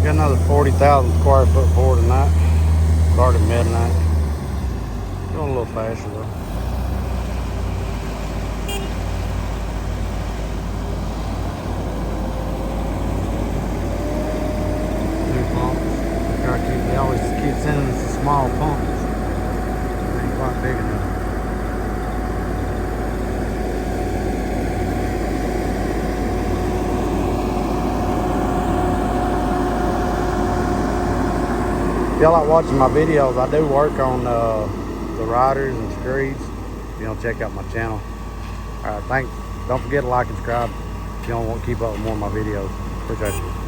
Got another 40,000 square foot pour tonight. Started midnight. Going a little faster though. New pumps. They always keep sending us the small pumps. They ain't quite big enough. If y'all like watching my videos, I do work on the riders and screeds. Check out my channel. Alright, thanks. Don't forget to like and subscribe if you don't want to keep up with more of my videos. Appreciate you.